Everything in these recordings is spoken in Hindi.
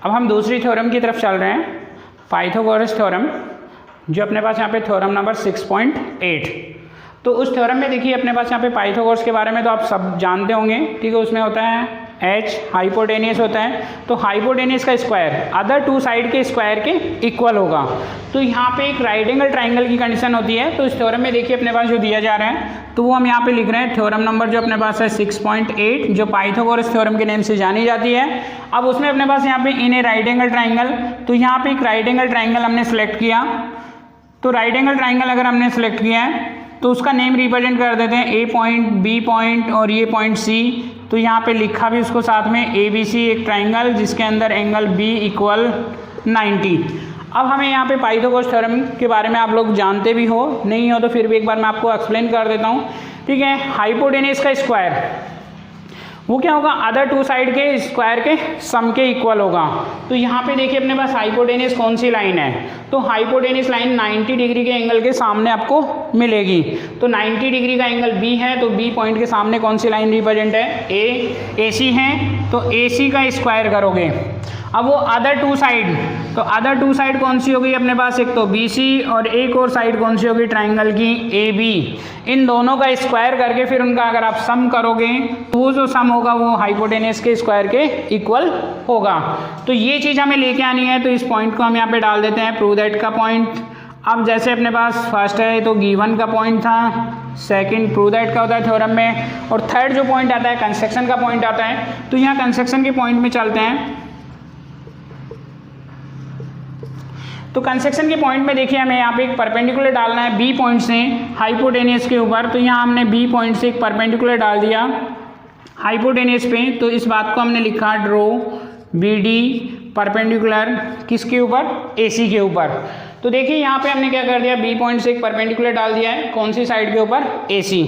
अब हम दूसरी थ्योरम की तरफ चल रहे हैं, पाइथागोरस थ्योरम, जो अपने पास यहाँ पे थ्योरम नंबर 6.8। तो उस थ्योरम में देखिए अपने पास यहाँ पे पाइथागोरस के बारे में तो आप सब जानते होंगे, ठीक है। उसमें होता है h हाइपोटेनियस होता है, तो हाइपोटेनियस का स्क्वायर अदर टू साइड के स्क्वायर के इक्वल होगा। तो यहाँ पे एक राइट एंगल ट्राइंगल की कंडीशन होती है। तो इस थ्योरम में देखिए अपने पास जो दिया जा रहा है तो वो हम यहाँ पे लिख रहे हैं थ्योरम नंबर जो अपने पास है 6.8, जो पाइथागोरस थ्योरम के नेम से जानी जाती है। अब उसमें अपने पास यहाँ पे इन ए राइट एंगल ट्राइंगल, तो यहाँ पे एक राइट एंगल ट्राइंगल हमने सेलेक्ट किया। तो राइट एंगल ट्राइंगल अगर हमने सेलेक्ट किया है तो उसका नेम रिप्रेजेंट कर देते हैं ए पॉइंट, बी पॉइंट और ये पॉइंट सी। तो यहाँ पे लिखा भी उसको साथ में ए बी सी, एक ट्राइंगल जिसके अंदर एंगल बी इक्वल 90। अब हमें यहाँ पे पाइथागोरस थ्योरम के बारे में आप लोग जानते भी हो, नहीं हो तो फिर भी एक बार मैं आपको एक्सप्लेन कर देता हूँ, ठीक है। हाइपोटेनियस का स्क्वायर वो क्या होगा, अदर टू साइड के स्क्वायर के सम के इक्वल होगा। तो यहाँ पे देखिए अपने पास हाइपोटेनियस कौन सी लाइन है, तो हाइपोटेनियस लाइन 90 डिग्री के एंगल के सामने आपको मिलेगी। तो 90 डिग्री का एंगल बी है, तो बी पॉइंट के सामने कौन सी लाइन रिप्रेजेंट है, ए सी है, तो ए सी का स्क्वायर करोगे। अब वो अदर टू साइड, तो अदर टू साइड कौन सी होगी अपने पास, एक तो बी सी और एक और साइड कौन सी होगी ट्राइंगल की, ए बी। इन दोनों का स्क्वायर करके फिर उनका अगर आप सम करोगे तो वो जो सम होगा वो हाइपोटेनियस के स्क्वायर के इक्वल होगा। तो ये चीज़ हमें लेके आनी है, तो इस पॉइंट को हम यहाँ पे डाल देते हैं प्रूव दैट का पॉइंट। अब जैसे अपने पास फर्स्ट है तो गिवन का पॉइंट था, सेकंड प्रूव दैट का होता है थ्योरम में, और थर्ड जो पॉइंट आता है कंस्ट्रक्शन का पॉइंट आता है। तो यहाँ कंस्ट्रक्शन के पॉइंट में चलते हैं। तो कंस्ट्रक्शन के पॉइंट में देखिए हमें यहाँ पे एक परपेंडिकुलर डालना है बी पॉइंट से हाइपोटेनियस के ऊपर। तो यहाँ हमने बी पॉइंट से एक परपेंडिकुलर डाल दिया हाइपोटेनियस पे। तो इस बात को हमने लिखा ड्रो बी डी परपेंडिकुलर किसके ऊपर, ए सी के ऊपर। तो देखिए यहाँ पे हमने क्या कर दिया, बी पॉइंट से एक परपेंडिकुलर डाल दिया है, कौन सी साइड के ऊपर, ए सी।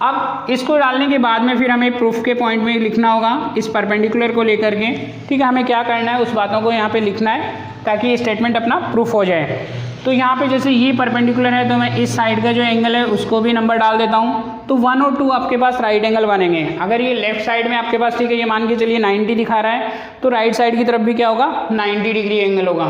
अब इसको डालने के बाद में फिर हमें प्रूफ के पॉइंट में लिखना होगा इस परपेंडिकुलर को लेकर के, ठीक है। हमें क्या करना है उस बातों को यहाँ पे लिखना है ताकि ये स्टेटमेंट अपना प्रूफ हो जाए। तो यहाँ पे जैसे ये परपेंडिकुलर है तो मैं इस साइड का जो एंगल है उसको भी नंबर डाल देता हूँ। तो 1 और 2 आपके पास राइट एंगल बनेंगे। अगर ये लेफ्ट साइड में आपके पास, ठीक है, ये मान के चलिए 90 दिखा रहा है, तो राइट साइड की तरफ भी क्या होगा, 90 डिग्री एंगल होगा।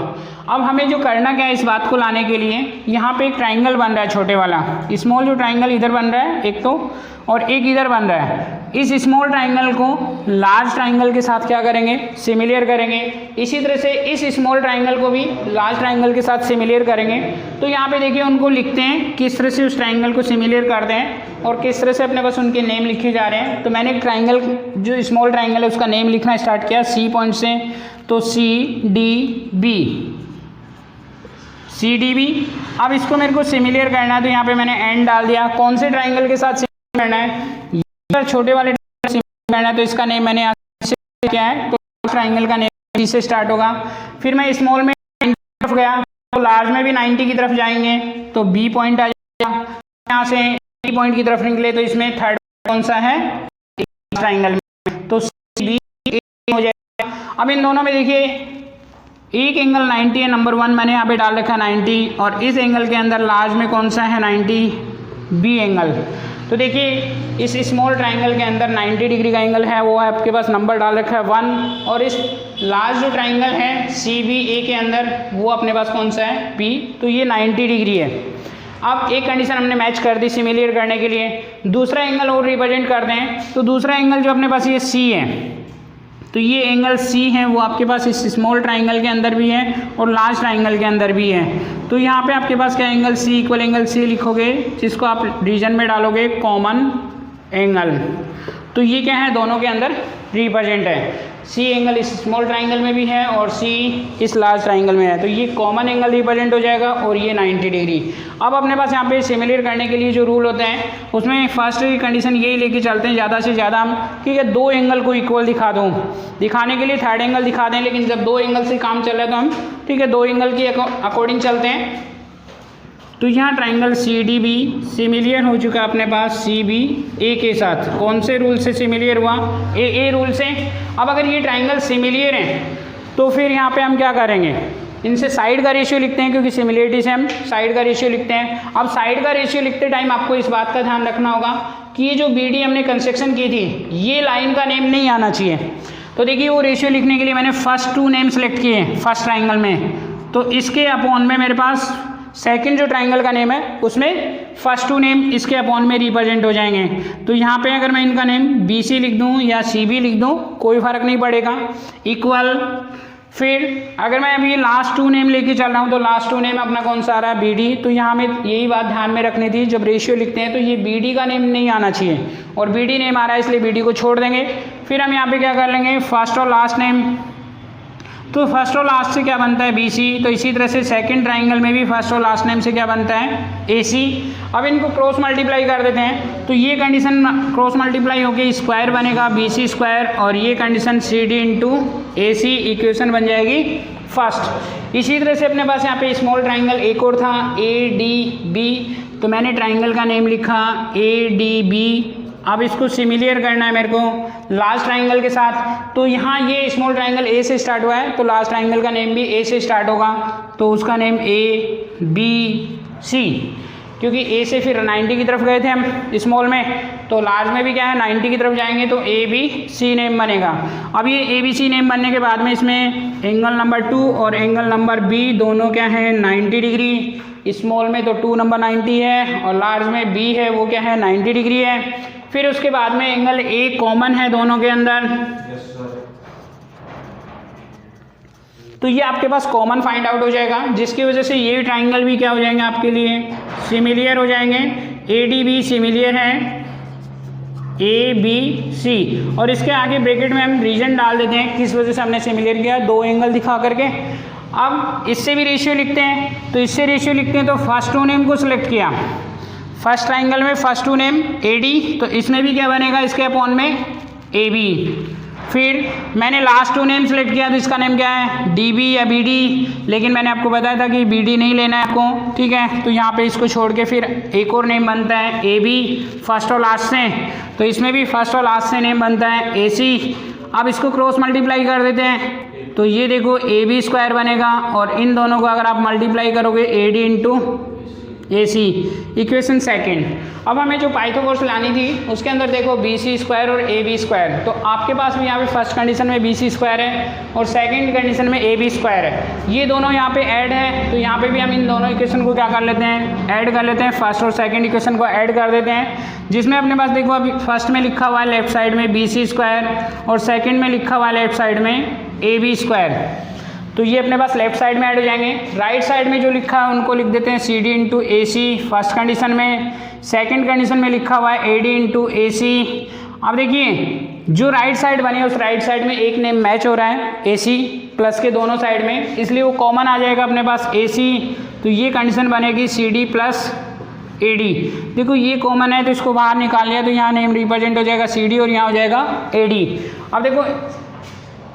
अब हमें जो करना क्या है इस बात को लाने के लिए, यहाँ पे एक ट्राइंगल बन रहा है छोटे वाला, स्मॉल जो ट्राइंगल इधर बन रहा है एक तो, और एक इधर बन रहा है। इस स्मॉल ट्राइंगल को लार्ज ट्राइंगल के साथ क्या करेंगे, सिमिलर करेंगे। इसी तरह से इस स्मॉल ट्राइंगल को भी लार्ज ट्राइंगल के साथ सिमिलर करेंगे। तो यहाँ पे देखिए उनको लिखते हैं किस तरह से उस ट्राइंगल को सिमिलर करते हैं और किस तरह से अपने पास उनके नेम लिखे जा रहे हैं। तो मैंने एक ट्राइंगल जो स्मॉल ट्राइंगल है उसका नेम लिखना स्टार्ट किया सी पॉइंट से। तो C D B, C D B. अब इसको मेरे को सिमिलर करना है, तो यहाँ पे मैंने एंड डाल दिया। कौन से ट्राइंगल के साथ सिमिलर करना है, छोटे वाले सिमिलर करना है, तो इसका नेम मैंने क्या है, तो ट्राइंगल का नेम से स्टार्ट होगा। फिर मैं स्मॉल में तरफ गया तो लार्ज में भी 90 की तरफ जाएंगे, तो बी पॉइंट आ जाएगा। यहाँ से बी पॉइंट की तरफ निकले तो इसमें थर्ड कौन सा है, ट्राइंगल में, तो बी हो जाएगा। अब इन दोनों में देखिए एक एंगल 90 है, नंबर 1 मैंने यहाँ पे डाल रखा है 90, और इस एंगल के अंदर लार्ज में कौन सा है 90, बी एंगल। तो देखिए इस स्मॉल ट्राइंगल के अंदर 90 डिग्री का एंगल है, वो है आपके पास नंबर डाल रखा है 1, और इस लार्ज जो ट्राइंगल है सी बी ए के अंदर वो अपने पास कौन सा है, पी। तो ये 90 डिग्री है। अब एक कंडीशन हमने मैच कर दी सिमिलर करने के लिए, दूसरा एंगल और रिप्रेजेंट करते हैं। तो दूसरा एंगल जो अपने पास ये सी है, तो ये एंगल सी है वो आपके पास इस स्मॉल ट्राइंगल के अंदर भी है और लार्ज ट्राइंगल के अंदर भी है। तो यहाँ पे आपके पास क्या angle C equal angle C लिखोगे, जिसको आप रीजन में डालोगे कॉमन एंगल। तो ये क्या है, दोनों के अंदर रिप्रेजेंट है। सी एंगल इस स्मॉल ट्राइंगल में भी है और सी इस लार्ज ट्राइंगल में है, तो ये कॉमन एंगल रिप्रेजेंट हो जाएगा और ये 90 डिग्री। अब अपने पास यहाँ पे सिमिलर करने के लिए जो रूल होते हैं उसमें फर्स्ट कंडीशन यही लेके चलते हैं ज़्यादा से ज़्यादा हम, ठीक है, 2 एंगल को इक्वल दिखा दूँ। दिखाने के लिए थर्ड एंगल दिखा दें, लेकिन जब 2 एंगल से काम चल रहा है तो हम, ठीक है, 2 एंगल के अकॉर्डिंग चलते हैं। तो यहाँ triangle C D B similar हो चुका है अपने पास सी बी ए के साथ। कौन से रूल से सिमिलर हुआ, ए रूल से। अब अगर ये ट्राइंगल सिमिलर हैं तो फिर यहाँ पे हम क्या करेंगे, इनसे साइड का रेशियो लिखते हैं, क्योंकि सिमिलरिटी से हम साइड का रेशियो लिखते हैं। अब साइड का रेशियो लिखते टाइम आपको इस बात का ध्यान रखना होगा कि ये जो बी डी हमने कंस्ट्रक्शन की थी, ये लाइन का नेम नहीं आना चाहिए। तो देखिए वो रेशियो लिखने के लिए मैंने फर्स्ट 2 नेम सेलेक्ट किए फर्स्ट ट्राइंगल में, तो इसके अपॉन में मेरे पास सेकंड जो ट्राइंगल का नेम है उसमें फर्स्ट 2 नेम इसके अपॉन में रिप्रेजेंट हो जाएंगे। तो यहाँ पे अगर मैं इनका नेम BC लिख दूँ या CB लिख दूँ कोई फ़र्क नहीं पड़ेगा, इक्वल। फिर अगर मैं अभी लास्ट 2 नेम लेके चल रहा हूँ तो लास्ट 2 नेम अपना कौन सा आ रहा है BD, तो यहाँ में यही बात ध्यान में रखनी थी, जब रेशियो लिखते हैं तो ये BD का नेम नहीं आना चाहिए और BD नेम आ रहा है इसलिए BD को छोड़ देंगे। फिर हम यहाँ पे क्या कर लेंगे फर्स्ट और लास्ट नेम, तो फर्स्ट और लास्ट से क्या बनता है BC, तो इसी तरह से सेकंड ट्राइंगल में भी फर्स्ट और लास्ट नेम से क्या बनता है AC। अब इनको क्रॉस मल्टीप्लाई कर देते हैं, तो ये कंडीशन क्रॉस मल्टीप्लाई होकर स्क्वायर बनेगा BC स्क्वायर और ये condition CD into AC equation बन जाएगी फर्स्ट। इसी तरह से अपने पास यहाँ पे स्मॉल ट्राइंगल एक और था ADB, तो मैंने ट्राइंगल का नेम लिखा ADB। अब इसको सिमिलियर करना है मेरे को लास्ट ट्राइंगल के साथ, तो यहाँ ये स्मॉल ट्राइंगल A से स्टार्ट हुआ है तो लास्ट ट्राइंगल का नेम भी A से स्टार्ट होगा, तो उसका नेम ABC, क्योंकि A से फिर 90 की तरफ गए थे हम स्मॉल में, तो लार्ज में भी क्या है 90 की तरफ जाएंगे तो ABC नेम बनेगा। अब ये ABC नेम बनने के बाद में इसमें एंगल नंबर 2 और एंगल नंबर B दोनों क्या है 90 डिग्री, स्मॉल में तो 2 नंबर 90 है और लार्ज में B है वो क्या है 90 डिग्री है। फिर उसके बाद में एंगल A कॉमन है दोनों के अंदर, तो ये आपके पास कॉमन फाइंड आउट हो जाएगा, जिसकी वजह से ये ट्राइंगल भी क्या हो जाएंगे आपके लिए सिमिलियर हो जाएंगे। ADB सिमिलियर है ABC, और इसके आगे ब्रैकेट में हम रीजन डाल देते हैं किस वजह से हमने सिमिलियर किया, 2 एंगल दिखा करके। अब इससे भी रेशियो लिखते हैं, तो इससे रेशियो लिखते हैं तो फर्स्ट 2 नेम को सिलेक्ट किया फर्स्ट ट्राइंगल में फर्स्ट 2 नेम AD, तो इसमें भी क्या बनेगा इसके अपॉन में AB। फिर मैंने लास्ट 2 नेम सेलेक्ट किया तो इसका नेम क्या है DB या BD, लेकिन मैंने आपको बताया था कि BD नहीं लेना है आपको, ठीक है। तो यहाँ पे इसको छोड़ के फिर एक और नेम बनता है AB फर्स्ट और लास्ट से, तो इसमें भी फर्स्ट और लास्ट से नेम बनता है AC। अब इसको क्रॉस मल्टीप्लाई कर देते हैं, तो ये देखो AB स्क्वायर बनेगा और इन दोनों को अगर आप मल्टीप्लाई करोगे AD into AC equation second. अब हमें जो पाइथागोरस लानी थी उसके अंदर देखो BC स्क्वायर और AB स्क्वायर, तो आपके पास भी यहाँ पे फर्स्ट कंडीशन में BC स्क्वायर है और सेकंड कंडीशन में AB स्क्वायर है, ये दोनों यहाँ पे ऐड है, तो यहाँ पे भी हम इन दोनों इक्वेशन को क्या कर लेते हैं ऐड कर लेते हैं, फर्स्ट और सेकंड इक्वेशन को ऐड कर देते हैं, जिसमें अपने पास देखो अभी फर्स्ट में लिखा हुआ है लेफ्ट साइड में BC स्क्वायर और सेकेंड में लिखा हुआ है लेफ्ट साइड में AB स्क्वायर, तो ये अपने पास लेफ्ट साइड में ऐड हो जाएंगे। राइट साइड में जो लिखा है उनको लिख देते हैं CD into AC first condition में, सेकंड कंडीशन में लिखा हुआ है AD इंटू AC। अब देखिए जो राइट साइड बनी है उस राइट साइड में एक नेम मैच हो रहा है AC प्लस के दोनों साइड में, इसलिए वो कॉमन आ जाएगा अपने पास AC, तो ये कंडीशन बनेगी CD प्लस AD। देखो ये कॉमन है तो इसको बाहर निकाल लिया तो यहाँ नेम रिप्रेजेंट हो जाएगा CD और यहाँ हो जाएगा AD। अब देखो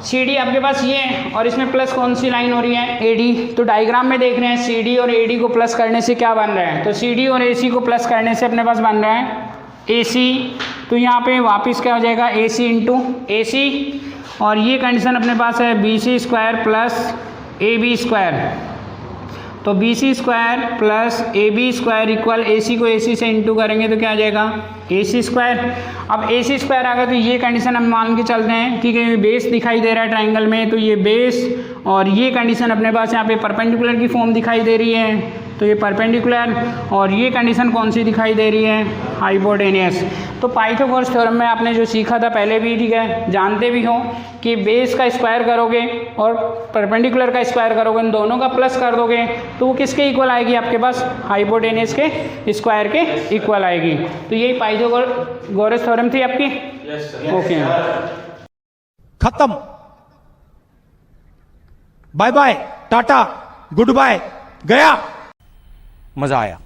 CD आपके पास ये है और इसमें प्लस कौन सी लाइन हो रही है AD, तो डायग्राम में देख रहे हैं CD और AD को प्लस करने से क्या बन रहा है, तो CD और AC को प्लस करने से अपने पास बन रहा है AC, तो यहाँ पे वापस क्या हो जाएगा AC इंटू AC, और ये कंडीशन अपने पास है BC square plus AB square, तो BC square plus AB square equal AC को AC से इंटू करेंगे तो क्या आ जाएगा AC स्क्वायर। अब AC स्क्वायर आ गया तो ये कंडीशन हम मान के चलते हैं, ठीक है, बेस दिखाई दे रहा है ट्राइंगल में, तो ये बेस और ये कंडीशन अपने पास यहाँ पे परपेंडिकुलर की फॉर्म दिखाई दे रही है, तो ये परपेंडिकुलर, और ये कंडीशन कौन सी दिखाई दे रही है हाइपोटेनियस। तो पाइथागोरस थ्योरम में आपने जो सीखा था पहले भी, ठीक है, जानते भी हो कि बेस का स्क्वायर करोगे और परपेंडिकुलर का स्क्वायर करोगे, इन दोनों का प्लस कर दोगे तो वो किसके इक्वल आएगी आपके पास हाइपोटेनियस के स्क्वायर के इक्वल आएगी। तो यही पाइथागोरस थ्योरम थी आपकी। ओके खत्म, bye bye tata goodbye, गया, मजा आया।